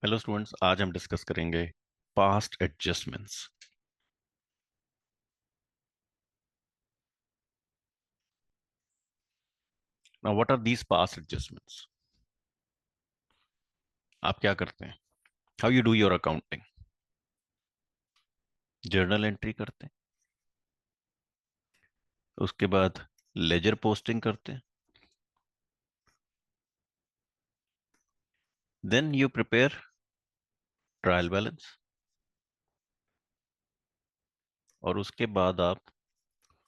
Hello students, आज हम discuss करेंगे past adjustments. Now what are these past adjustments? आप क्या करते हैं? How you do your accounting? Journal entry करते हैं, उसके बाद लेजर पोस्टिंग करते हैं, then you prepare trial balance, और उसके बाद आप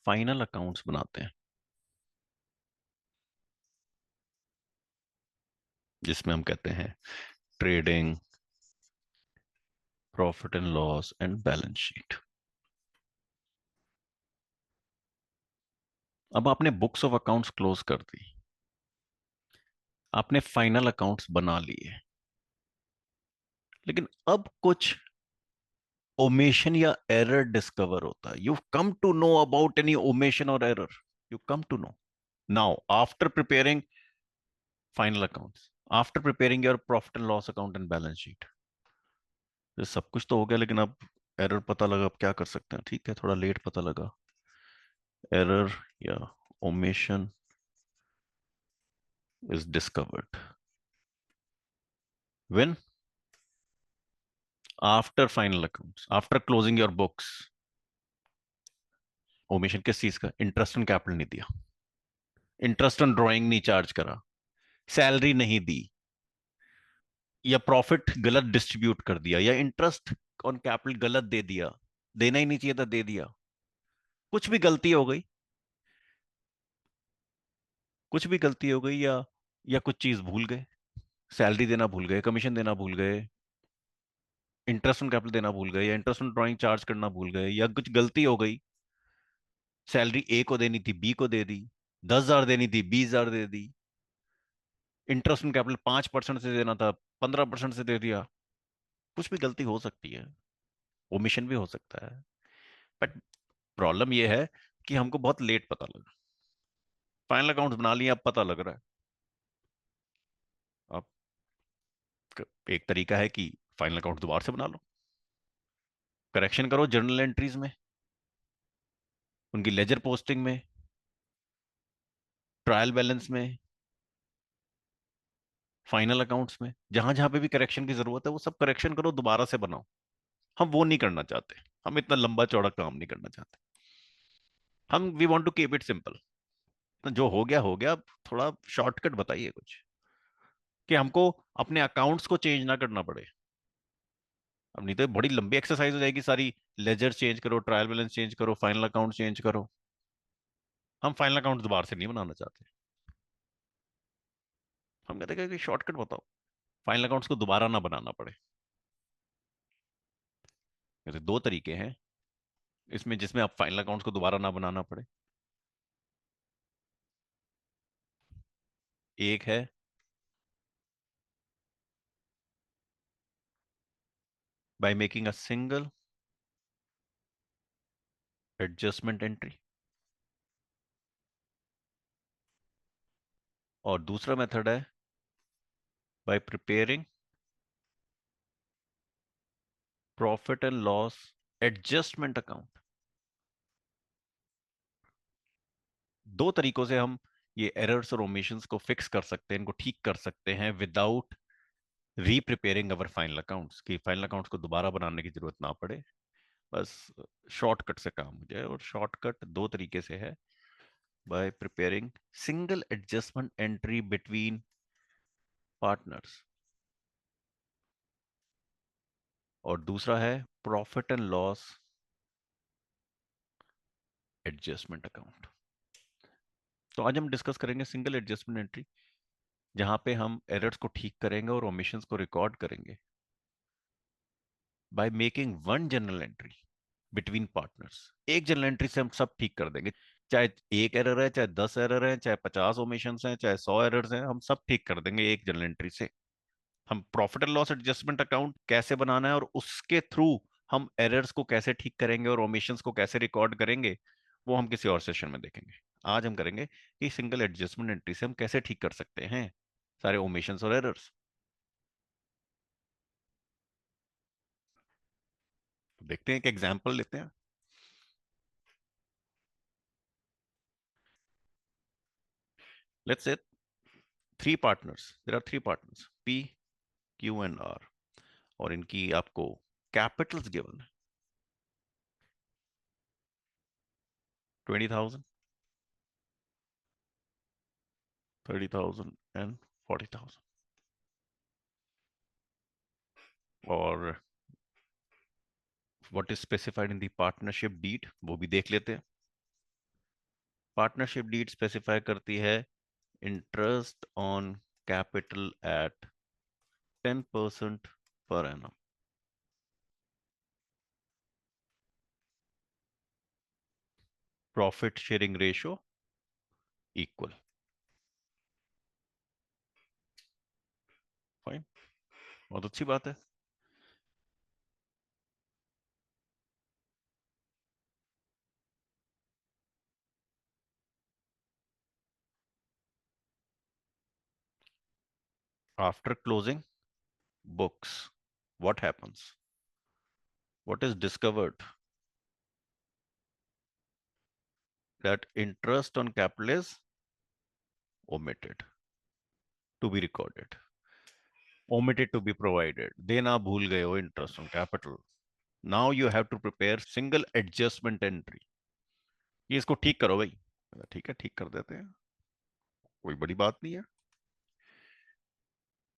फाइनल अकाउंट्स बनाते हैं, जिसमें हम कहते हैं trading, profit and loss and balance sheet. अब आपने बुक्स ऑफ अकाउंट्स क्लोज कर दी, आपने फाइनल अकाउंट्स बना लिए, लेकिन अब कुछ ओमेशन या एरर डिस्कवर होता है। You come to know about any omission और error, you come to know now after preparing final accounts, after preparing your profit and loss account and balance sheet. ये सब कुछ तो हो गया, लेकिन अब एरर पता लगा, अब क्या कर सकते हैं? ठीक है, थोड़ा लेट पता लगा। एरर या omission is discovered when after final accounts, after closing your books. Omission किस चीज का? इंटरेस्ट ऑन कैपिटल नहीं दिया, इंटरेस्ट ऑन ड्राइंग नहीं चार्ज करा, सैलरी नहीं दी, या प्रॉफिट गलत डिस्ट्रीब्यूट कर दिया, या इंटरेस्ट ऑन कैपिटल गलत दे दिया, देना ही नहीं चाहिए था दे दिया, कुछ भी गलती हो गई, कुछ भी गलती हो गई, या कुछ चीज भूल गए, सैलरी देना भूल गए, कमीशन देना भूल गए, इंटरेस्ट ऑन कैपिटल देना भूल गए, या इंटरेस्ट ऑन ड्राइंग चार्ज करना भूल गए, या कुछ गलती हो गई, सैलरी ए को देनी थी बी को दे दी, 10,000 देनी थी 20,000 दे दी, इंटरेस्ट ऑन कैपिटल 5% से देना था 15% से दे दिया। कुछ भी गलती हो सकती है, ओमिशन भी हो सकता है। बट प्रॉब्लम यह है कि हमको बहुत लेट पता लगा। फाइनल अकाउंट्स बना लिए, अब पता लग रहा है। अब एक तरीका है कि फाइनल अकाउंट दोबारा से बना लो, करेक्शन करो जर्नल एंट्रीज में, उनकी लेजर पोस्टिंग में, ट्रायल बैलेंस में, फाइनल अकाउंट्स में, जहां जहां पे भी करेक्शन की जरूरत है वो सब करेक्शन करो, दोबारा से बनाओ। हम वो नहीं करना चाहते, हम इतना लंबा चौड़ा काम नहीं करना चाहते। हम we want to keep it simple. तो जो हो गया। अब थोड़ा शॉर्टकट बताइए कुछ, कि हमको अपने अकाउंट्स को चेंज ना करना पड़े। अब नहीं तो बड़ी लंबी एक्सरसाइज हो जाएगी सारी। लेजर चेंज करो, ट्रायल बैलेंस चेंज करो, फाइनल अकाउंट चेंज करो। हम फाइनल अकाउंट दोबारा से नहीं बनाना चाहते। हम कहते हैं कि शॉर्टकट बताओ, फाइनल अकाउंट्स को दोबारा ना बनाना पड़े। जैसे दो तरीके हैं इसमें जिसमें आप फाइनल अकाउंट्स को दोबारा ना बनाना पड़े। एक है by making a single adjustment entry, और दूसरा मेथड है bye preparing profit and loss adjustment account. दो तरीकों से हम ये एरर्स और ओमिशंस को फिक्स कर सकते हैं, इनको ठीक कर सकते हैं विदाउट रीप्रिपेयरिंग अवर फाइनल अकाउंट्स, कि फाइनल अकाउंट्स को दोबारा बनाने की जरूरत ना पड़े। बस शॉर्टकट से काम हो जाए, और शॉर्टकट दो तरीके से है। Bye preparing single adjustment entry between partners, और दूसरा है profit and loss adjustment account. तो आज हम डिस्कस करेंगे सिंगल एडजस्टमेंट एंट्री, जहां पे हम एरर्स को ठीक करेंगे और ओमिशंस को रिकॉर्ड करेंगे by making one general entry between partners. एक जनरल एंट्री से हम सब ठीक कर देंगे। चाहे एक एरर है, चाहे 10 एरर है, चाहे 50 ओमिशंस हैं, चाहे 100 एरर्स हैं, हम सब ठीक कर देंगे एक जनरल एंट्री से। हम profit and loss adjustment account कैसे बनाना है और उसके थ्रू हम एरर्स को कैसे ठीक करेंगे और ओमिशंस को कैसे रिकॉर्ड करेंगे, वो हम किसी और सेशन में देखेंगे। आज हम करेंगे कि सिंगल एडजस्टमेंट एंट्री से हम कैसे ठीक कर सकते हैं सारे ओमिशंस और एरर्स। देखते हैं, एक एग्जांपल लेते हैं. Let's say three partners, there are three partners P, Q and R, और इनकी आपको कैपिटल्स गिवन है. 20,000, 30,000 एंड 40,000. और what is specified in the partnership deed वो भी देख लेते हैं. पार्टनरशिप डीड स्पेसिफाई करती है interest on capital at 10% per annum. Profit sharing ratio equal. Fine, बहुत अच्छी बात है. After closing books, what happens? What is discovered? That interest on capital is omitted to be recorded, omitted to be provided. देना भूल गए हो interest on capital. Now you have to prepare single adjustment entry. ये इसको ठीक करो भाई. ठीक है, ठीक कर देते हैं, कोई बड़ी बात नहीं है.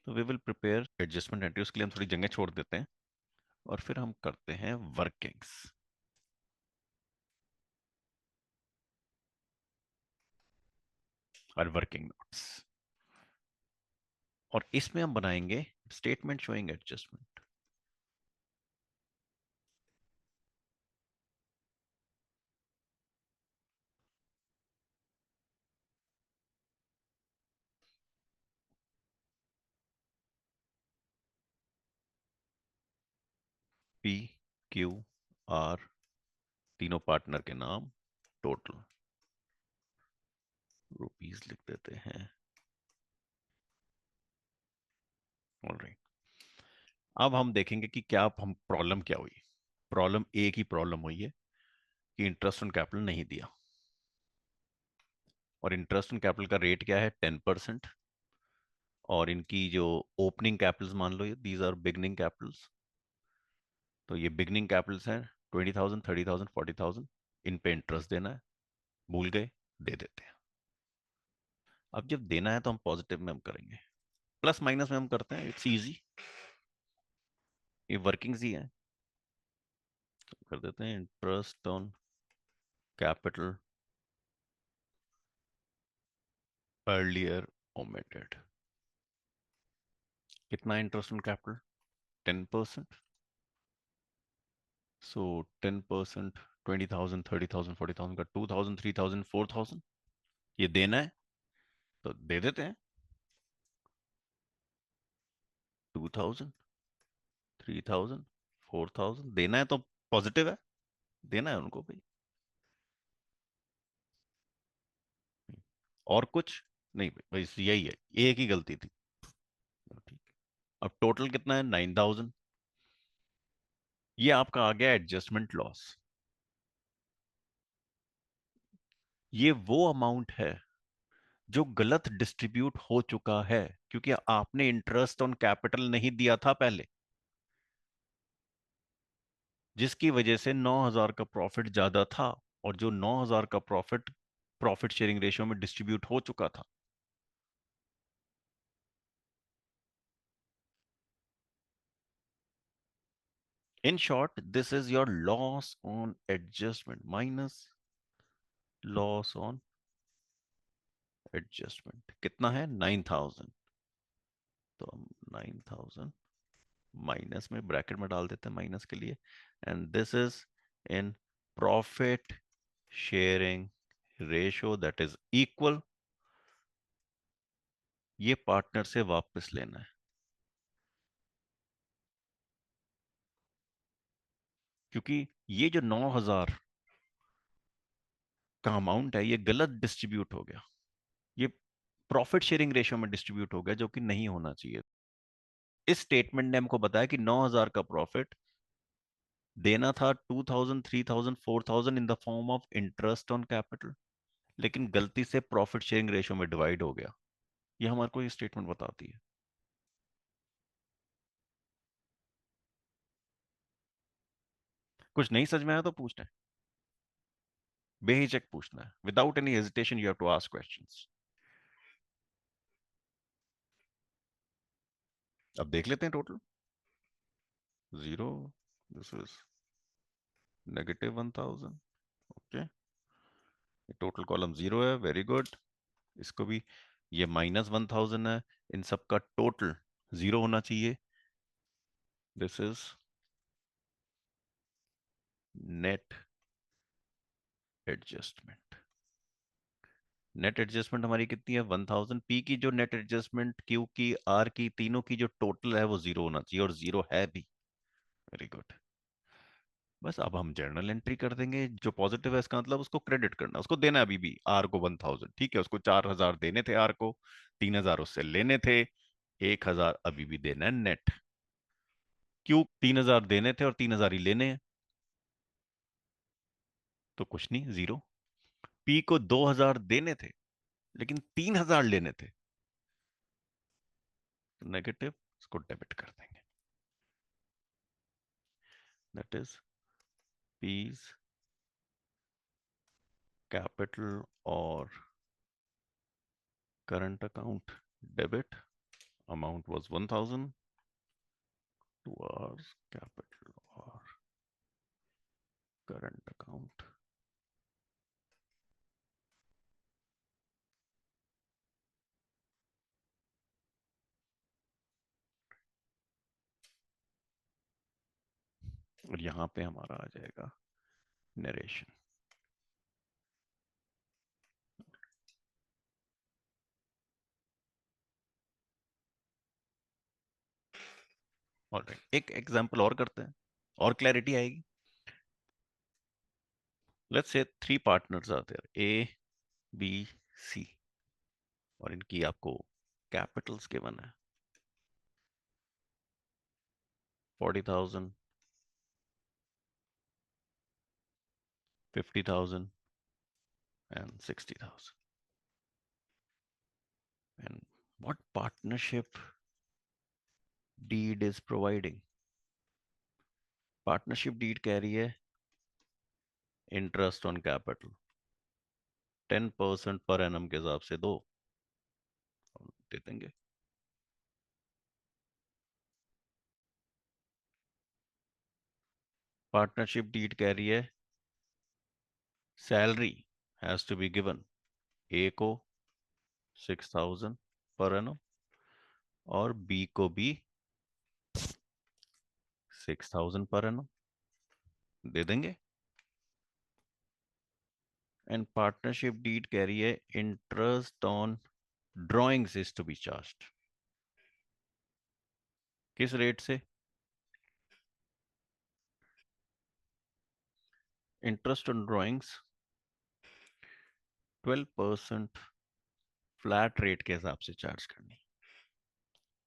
तो we will prepare adjustment entry. उसके लिए हम थोड़ी जगह छोड़ देते हैं और फिर हम करते हैं वर्किंग्स और वर्किंग नोट्स. और इसमें हम बनाएंगे statement showing adjustment. P, Q, R, तीनों पार्टनर के नाम, टोटल रुपीस लिख देते हैं. ऑलराइट. अब हम देखेंगे कि क्या हम प्रॉब्लम क्या हुई. प्रॉब्लम एक ही प्रॉब्लम हुई है कि इंटरेस्ट ऑन कैपिटल नहीं दिया. और इंटरेस्ट ऑन कैपिटल का रेट क्या है? 10%. और इनकी जो ओपनिंग कैपिटल्स मान लो, ये दीज आर बिगनिंग कैपिटल्स. तो ये बिगनिंग कैपिटल्स हैं 20,000, 30,000, 40,000. इन पे इंटरेस्ट देना है, भूल गए, दे देते हैं. अब जब देना है तो हम पॉजिटिव में हम करेंगे, प्लस माइनस में हम करते हैं, इट्स इजी. ये वर्किंग्स ही है. कर देते हैं interest on capital earlier omitted. कितना इंटरेस्ट ऑन कैपिटल? 10%. सो 10%, 20,000, 30,000, 40,000 का 2,000, 3,000, 4,000. ये देना है तो दे देते हैं. 2,000, 3,000, 4,000 देना है तो पॉजिटिव है, देना है उनको भाई. और कुछ नहीं भाई, बस यही है, एक ही गलती थी. ठीक. अब टोटल कितना है? 9,000. ये आपका आ गया एडजस्टमेंट लॉस. ये वो अमाउंट है जो गलत डिस्ट्रीब्यूट हो चुका है, क्योंकि आपने इंटरेस्ट ऑन कैपिटल नहीं दिया था पहले, जिसकी वजह से 9,000 का प्रॉफिट ज्यादा था. और जो 9,000 का प्रॉफिट प्रॉफिट शेयरिंग रेशियो में डिस्ट्रीब्यूट हो चुका था. In short, this is your loss on adjustment minus loss on adjustment. कितना है? 9,000. तो हम 9,000 माइनस में ब्रैकेट में डाल देते हैं माइनस के लिए. And this is in profit sharing ratio that is equal. ये पार्टनर से वापस लेना है, क्योंकि ये जो 9,000 का अमाउंट है ये गलत डिस्ट्रीब्यूट हो गया. ये प्रॉफिट शेयरिंग रेशियो में डिस्ट्रीब्यूट हो गया, जो कि नहीं होना चाहिए. इस स्टेटमेंट ने हमको बताया कि 9,000 का प्रॉफिट देना था 2000, 3000, 4000 in the form of interest on capital, लेकिन गलती से प्रॉफिट शेयरिंग रेशियो में डिवाइड हो गया। ये हमारे को ये स्टेटमेंट बताती है। कुछ नहीं समझ में आया तो पूछना है, बेहिचक पूछना है, without any hesitation you have to ask questions. अब देख लेते हैं total. Zero, this is -1000। Okay, total column zero है, वेरी गुड। इसको भी, ये -1000 है, इन सब का टोटल जीरो होना चाहिए। This is net adjustment. Net adjustment हमारी कितनी है? 1000। पी की जो नेट एडजस्टमेंट, क्यू की, आर की, तीनों की जो टोटल है वो जीरो होना चाहिए, और जीरो है भी। Very good. बस अब हम जर्नल एंट्री कर देंगे। जो पॉजिटिव है इसका मतलब उसको क्रेडिट करना, उसको देना है अभी भी आर को 1000, ठीक है। उसको 4000 देने थे आर को, 3000 उससे लेने थे, 1000 अभी भी देना है नेट। क्यों? 3000 देने थे और 3000 ही लेने हैं, तो कुछ नहीं, जीरो। पी को 2000 देने थे लेकिन 3000 लेने थे, तो नेगेटिव, इसको डेबिट कर देंगे। दैट इज पीज कैपिटल और current account debit, amount was 1000 towards capital or current account। और यहाँ पे हमारा आ जाएगा नरेशन। ऑलराइट, एक एग्जांपल और करते हैं, और क्लैरिटी आएगी। लेट्स से थ्री पार्टनर्स आते हैं, ए, बी, सी, और इनकी आपको कैपिटल्स गिवन है, 40,000, 50,000 and 60,000। And what partnership deed is providing? Partnership deed कह रही है interest on capital 10% per annum के हिसाब से दो, दे देंगे। पार्टनरशिप डीड कह रही है salary has to be given, A को 6000 पर एनम और बी को भी 6000 पर एनम, दे देंगे। एंड पार्टनरशिप डीड कह रही है interest on drawings is to be charged, किस रेट से? Interest on drawings 12% flat rate के हिसाब से चार्ज करनी,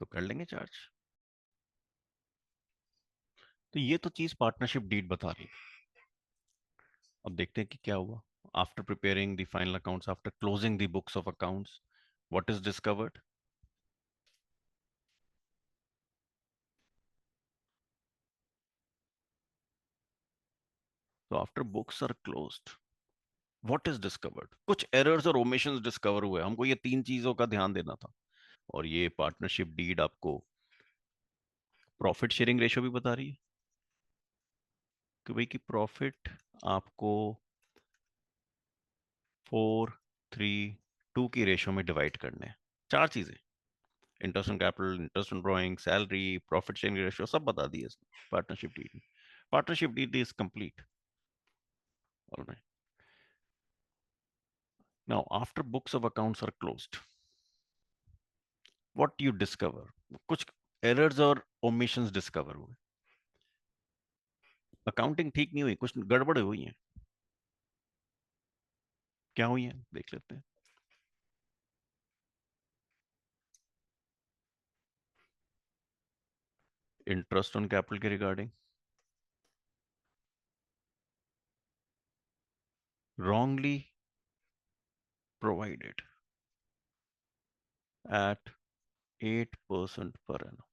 तो कर लेंगे चार्ज। तो ये तो चीज पार्टनरशिप डीड बता रही है। अब देखते हैं कि क्या हुआ। After preparing the final accounts, after closing the books of accounts, what is discovered? तो after books are closed, what is discovered? कुछ एरर्स और ओमिशंस डिस्कवर हुए, हमको ये तीन चीजों का ध्यान देना था। और ये पार्टनरशिप डीड आपको प्रॉफिट शेयरिंग रेशियो भी बता रही है कि भाई कि प्रॉफिट आपको 4:3:2 की रेशियो में डिवाइड करने हैं। चार चीजें, interest on capital, interest on drawing, salary, profit sharing ratio, सब बता दिए पार्टनरशिप डीड में। Partnership deed is complete. Alright, now after books of accounts are closed, what you discover? कुछ एरर्स और ओमिशंस डिस्कवर हुए, अकाउंटिंग ठीक नहीं हुई, कुछ गड़बड़ हुई है। क्या हुई है देख लेते हैं। इंटरेस्ट ऑन कैपिटल के regarding wrongly provided at 8% per annum।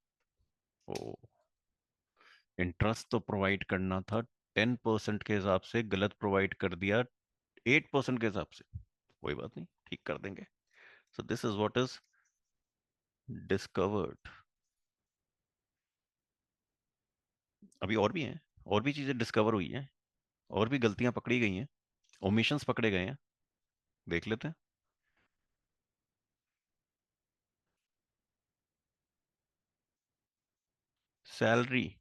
Oh, interest तो प्रोवाइड करना था 10% के हिसाब से, गलत प्रोवाइड कर दिया 8% के हिसाब से। कोई बात नहीं, ठीक कर देंगे। So this is what is discovered. अभी और भी हैं, और भी चीजें डिस्कवर हुई हैं, और भी गलतियां पकड़ी गई हैं, ओमिशंस पकड़े गए हैं। देख लेते हैं। Salary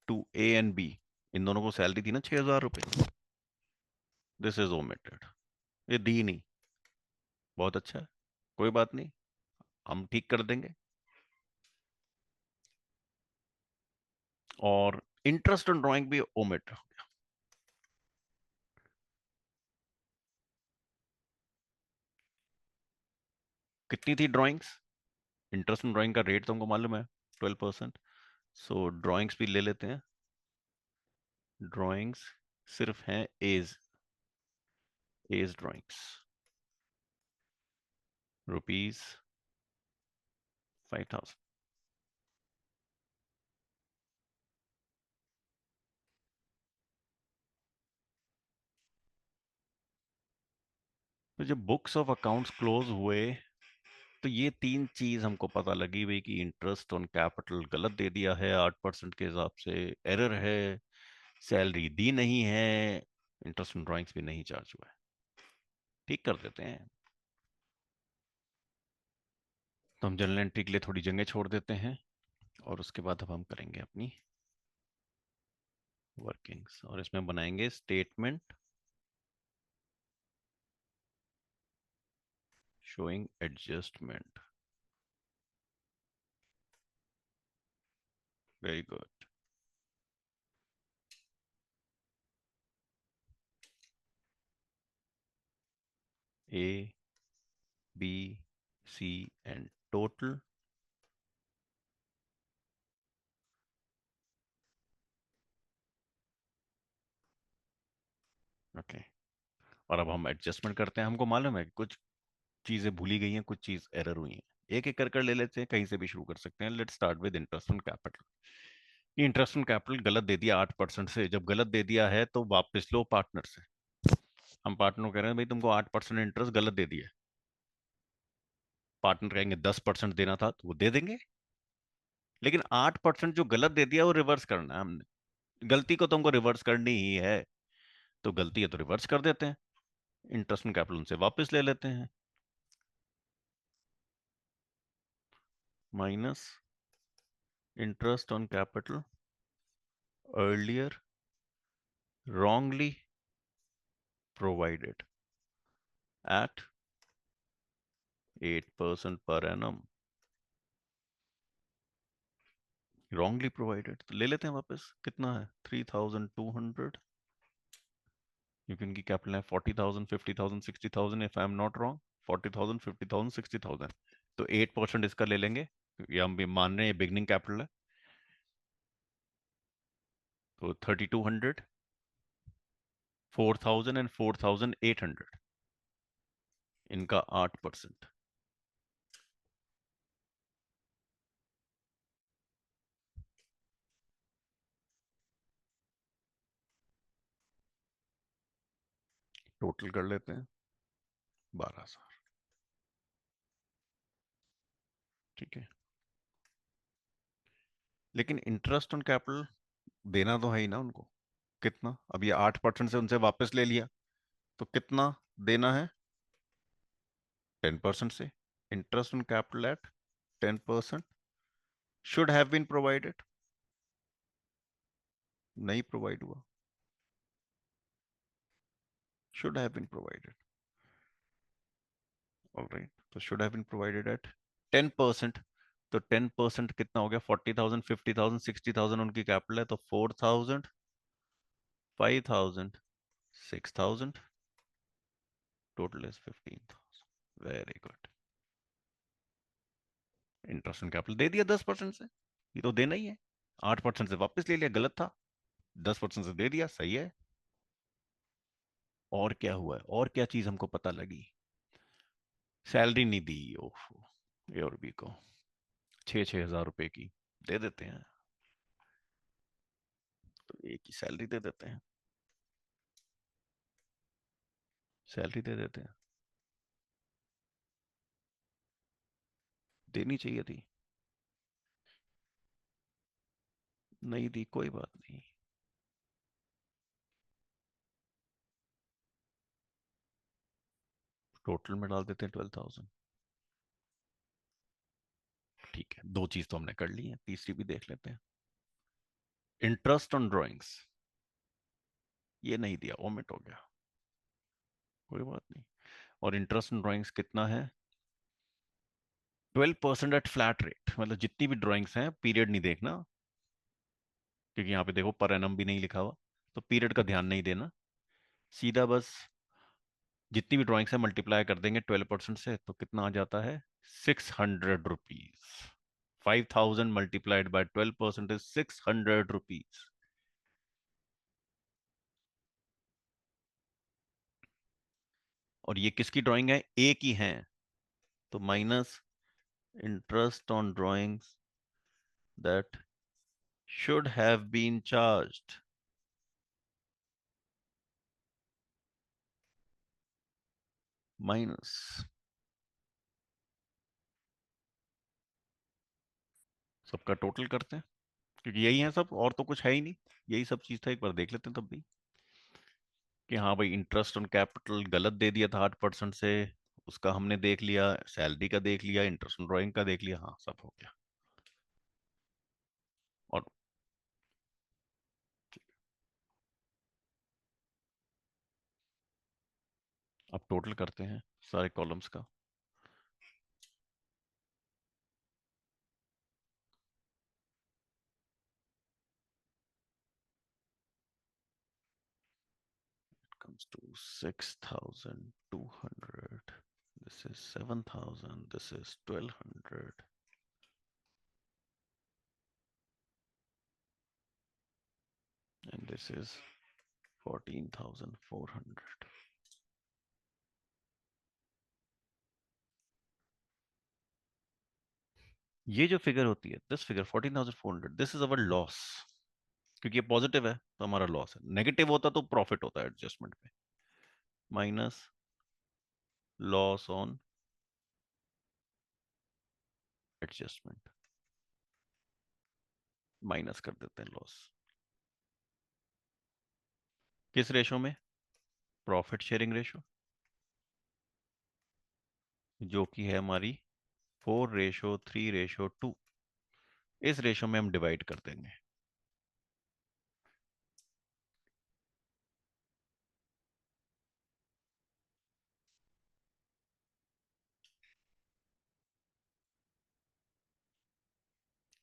to A and B, इन दोनों को सैलरी थी ना 6,000 रुपये, दिस इज ओमिटेड। ये दी नहीं। बहुत अच्छा है, कोई बात नहीं, हम ठीक कर देंगे। और इंटरेस्ट ऑन ड्राइंग भी ओमिट। कितनी थी ड्राइंग्स? इंटरेस्ट ऑन ड्राइंग का रेट तो हमको मालूम है, 12%। सो ड्राइंग्स भी ले लेते हैं। ड्राइंग्स सिर्फ हैं एज, एज ड्राइंग्स, ₹5,000। तो जब बुक्स ऑफ अकाउंट्स क्लोज हुए, तो ये तीन चीज हमको पता लगी भाई कि इंटरेस्ट ऑन कैपिटल गलत दे दिया है 8% के हिसाब से, एरर है, सैलरी दी नहीं है, इंटरेस्ट ऑन ड्राइंग्स भी नहीं चार्ज हुआ है। ठीक कर देते हैं। तो हम जनरल एंट्री के लिए थोड़ी जगह छोड़ देते हैं, और उसके बाद अब हम करेंगे अपनी वर्किंग्स, और इसमें बनाएंगे statement showing adjustment. Very good. A, B, C and total. Okay, और अब हम एडजस्टमेंट करते हैं। हमको मालूम है कि कुछ चीजें भूली गई हैं, कुछ चीज एरर हुई हैं। एक एक कर कर ले लेते हैं, कहीं से भी शुरू कर सकते हैं। Let's start with interest on capital. ये इंटरेस्ट ऑन कैपिटल गलत दे दिया 8% से। जब गलत दे दिया है तो वापस लो पार्टनर से। हम पार्टनर को कह रहे हैं भाई तुमको 8% इंटरेस्ट गलत दे दिया। पार्टनर कहेंगे 10% देना था, तो वो दे देंगे। लेकिन 8% जो गलत दे दिया वो रिवर्स करना है हमने। गलती को तुमको रिवर्स करनी ही है, तो गलती है तो रिवर्स कर देते हैं। इंटरेस्ट ऑन कैपिटल उनसे वापस ले लेते हैं। Minus interest on capital earlier wrongly provided at 8% per annum। wrongly provided तो ले लेते हैं वापस। कितना है? 3,200। क्योंकि इनकी कैपिटल है 40,000, 50,000, 60,000, if I am not wrong. 40,000, 50,000, 60,000। तो 8% इसका ले लेंगे। ये हम भी मान रहे हैं बिगनिंग कैपिटल है। तो 3,200, 4,000 एंड 4,800, इनका 8%। टोटल कर लेते हैं 12,000। ठीक है, लेकिन इंटरेस्ट ऑन कैपिटल देना तो है ही ना उनको। कितना? अब ये 8% से उनसे वापस ले लिया, तो कितना देना है? 10% से। Interest on capital at 10% should have been provided, नहीं प्रोवाइड हुआ। Should have been provided, alright. तो should have been provided at 10%। तो 10% कितना हो गया? 40,000, 50,000, 60,000 उनकी कैपिटल है, तो 4,000, 5,000, 6,000, total is 15,000। Very good. Interest on capital दे दिया 10% से, ये तो देना ही है। 8% से वापस ले लिया, गलत था। 10% से दे दिया, सही है। और क्या हुआ है, और क्या चीज हमको पता लगी? सैलरी नहीं दी, ओहो, ए और बी को 6-6 हज़ार रुपए की दे देते हैं, तो एक ही सैलरी दे देते हैं, सैलरी दे देते हैं। देनी चाहिए थी, नहीं दी, कोई बात नहीं। टोटल में डाल देते हैं 12,000। ठीक है, दो चीज तो हमने कर ली है, तीसरी भी देख लेते हैं। इंटरेस्ट ऑन ड्राइंग्स, ये नहीं दिया, ओमिट हो गया, कोई बात नहीं। और इंटरेस्ट ऑन ड्राइंग्स कितना है? 12% एट फ्लैट रेट, मतलब जितनी भी ड्राइंग्स हैं, पीरियड नहीं देखना, क्योंकि यहाँ पे देखो पर एनम भी नहीं लिखा हुआ, तो पीरियड का ध्यान नहीं देना, सीधा बस जितनी भी ड्राइंग्स है मल्टीप्लाई कर देंगे 12% से, तो कितना आ जाता है? 600 rupees. 5,000 multiplied by 12% is 600 rupees. और ये किसकी ड्राइंग है? ए की है, तो minus interest on drawings that should have been charged, minus, सबका टोटल करते हैं, क्योंकि यही है सब, और तो कुछ है ही नहीं, यही सब चीज था। एक बार देख लेते हैं तब भी, कि हाँ भाई इंटरेस्ट ऑन कैपिटल गलत दे दिया था 8% से, उसका हमने देख लिया, सैलरी का देख लिया, इंटरेस्ट ऑन ड्राइंग का देख लिया, हाँ सब हो गया। और अब टोटल करते हैं सारे कॉलम्स का। Comes to 6,200, this is 7,000, this is 1,200, and this is 14,400। ये जो फिगर होती है, this figure 14,400, this is our loss, क्योंकि ये पॉजिटिव है तो हमारा लॉस है, नेगेटिव होता तो प्रॉफिट होता है एडजस्टमेंट पे, minus loss on adjustment, minus कर देते हैं लॉस, किस रेशो में? प्रॉफिट शेयरिंग रेशो, जो कि है हमारी 4:3:2, इस रेशो में हम डिवाइड कर देंगे।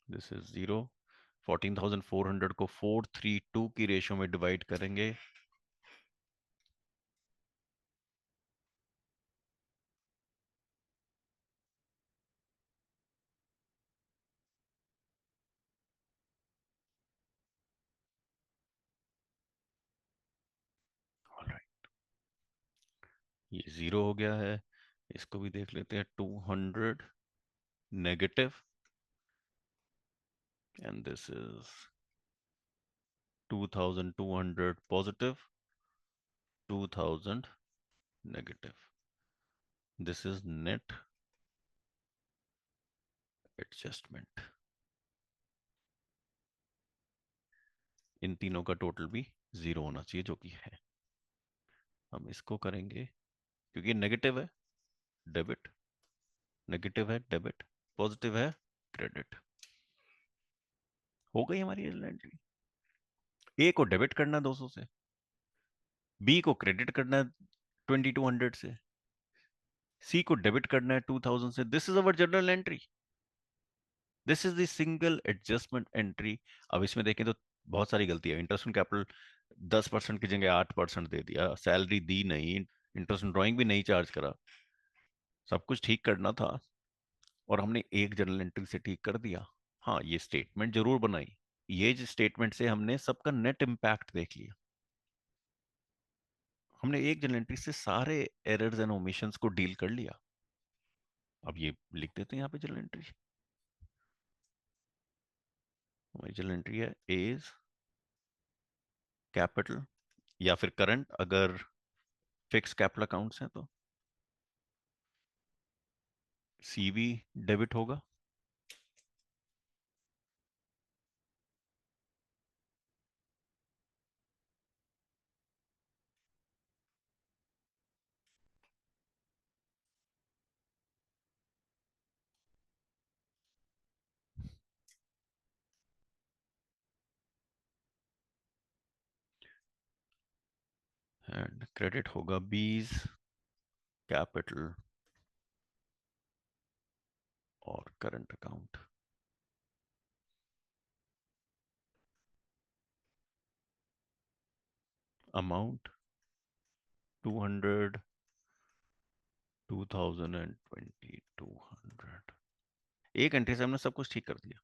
दिस इज 0, 14,400 को 4:3:2 की रेशो में डिवाइड करेंगे, ऑलराइट, ये 0 हो गया है। इसको भी देख लेते हैं, 200 negative, and this is 2,200 positive, 2,000 negative, this is net adjustment. इन तीनों का टोटल भी 0 होना चाहिए, जो कि है। हम इसको करेंगे, क्योंकि नेगेटिव है, डेबिट, नेगेटिव है डेबिट, पॉजिटिव है क्रेडिट। हो गई हमारी एंट्री। ए को डेबिट करना है 200 से, बी को क्रेडिट करना है 2,200 से, सी को डेबिट करना है 2,000 से। This is our journal entry, this is the single adjustment entry. अब इसमें देखें तो बहुत सारी गलती है, इंटरेस्ट ऑन कैपिटल 10% की जगह 8% दे दिया, सैलरी दी नहीं, इंटरेस्ट ऑन ड्राइंग भी नहीं चार्ज करा, सब कुछ ठीक करना था, और हमने एक जर्नल एंट्री से ठीक कर दिया। हाँ, ये स्टेटमेंट जरूर बनाई, ये स्टेटमेंट से हमने सबका नेट इम्पैक्ट देख लिया, हमने एक जर्नल एंट्री से सारे एरर्स एंड ओमिशंस को डील कर लिया। अब ये लिख देते हैं यहाँ पे जर्नल एंट्री। हमारी जर्नल एंट्री है एज कैपिटल, या फिर करंट अगर फिक्स कैपिटल अकाउंट्स हैं तो सीवी डेबिट होगा। एंड क्रेडिट होगा बीज कैपिटल और करंट अकाउंट। अमाउंट 200, 2020, 200। एक एंट्री से हमने सब कुछ ठीक कर दिया।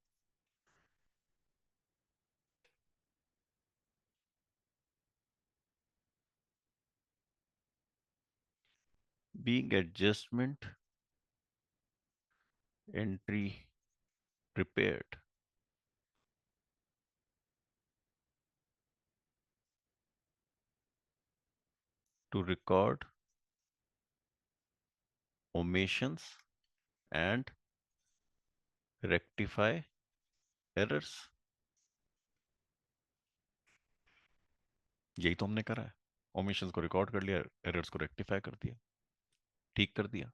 Being adjustment entry prepared to record omissions and rectify errors। यही तो हमने करा है। omissions को रिकॉर्ड कर लिया, एरर्स को रेक्टिफाई कर दिया, ठीक कर दिया,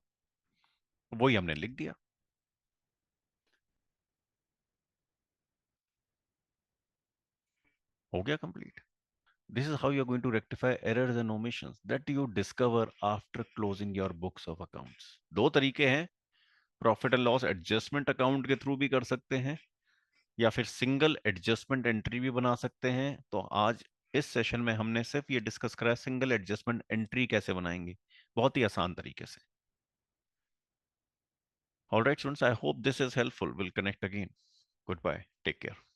वही हमने लिख दिया। हो गया complete. This is how you are going to rectify errors and omissions that you discover after closing your books of accounts। दो तरीके हैं, profit and loss adjustment account के थ्रू भी कर सकते हैं, या फिर सिंगल एडजस्टमेंट एंट्री भी बना सकते हैं। तो आज इस सेशन में हमने सिर्फ ये डिस्कस करा है सिंगल एडजस्टमेंट एंट्री कैसे बनाएंगे, बहुत ही आसान तरीके से। Alright students, I hope this is helpful. Will connect again. Good bye, take care.